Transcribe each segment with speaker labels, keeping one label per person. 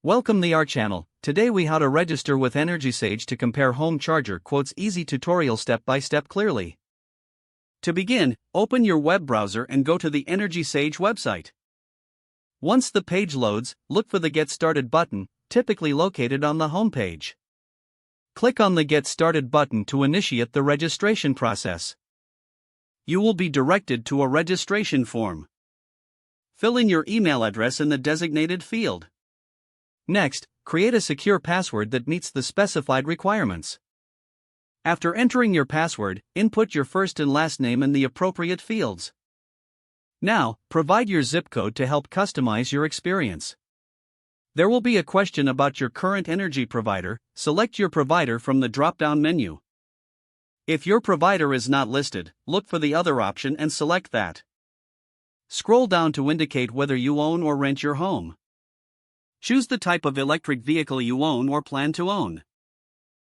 Speaker 1: Welcome to our channel. Today we how to register with EnergySage to compare home charger quotes. Easy tutorial step by step clearly. To begin, open your web browser and go to the EnergySage website. Once the page loads, look for the Get Started button, typically located on the home page. Click on the Get Started button to initiate the registration process. You will be directed to a registration form. Fill in your email address in the designated field. Next, create a secure password that meets the specified requirements. After entering your password, input your first and last name in the appropriate fields. Now, provide your zip code to help customize your experience. There will be a question about your current energy provider. Select your provider from the drop-down menu. If your provider is not listed, look for the other option and select that. Scroll down to indicate whether you own or rent your home. Choose the type of electric vehicle you own or plan to own.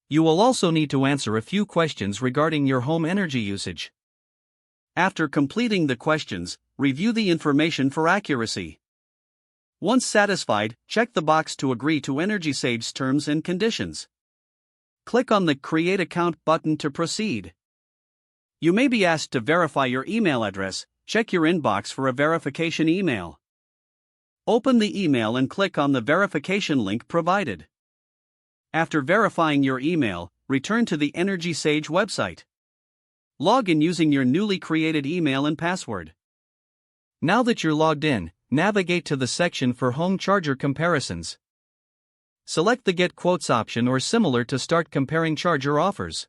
Speaker 1: You will also need to answer a few questions regarding your home energy usage. After completing the questions, review the information for accuracy. Once satisfied, check the box to agree to EnergySage's terms and conditions. Click on the Create Account button to proceed. You may be asked to verify your email address. Check your inbox for a verification email. Open the email and click on the verification link provided. After verifying your email, return to the EnergySage website. Log in using your newly created email and password. Now that you're logged in, navigate to the section for home charger comparisons. Select the Get Quotes option or similar to start comparing charger offers.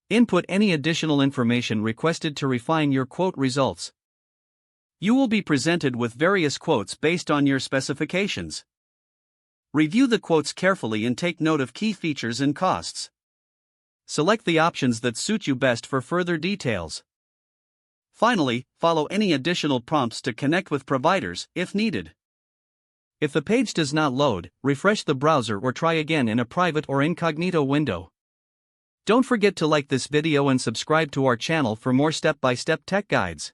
Speaker 1: Input any additional information requested to refine your quote results. You will be presented with various quotes based on your specifications. Review the quotes carefully and take note of key features and costs. Select the options that suit you best for further details. Finally, follow any additional prompts to connect with providers if needed. If the page does not load, refresh the browser or try again in a private or incognito window. Don't forget to like this video and subscribe to our channel for more step-by-step tech guides.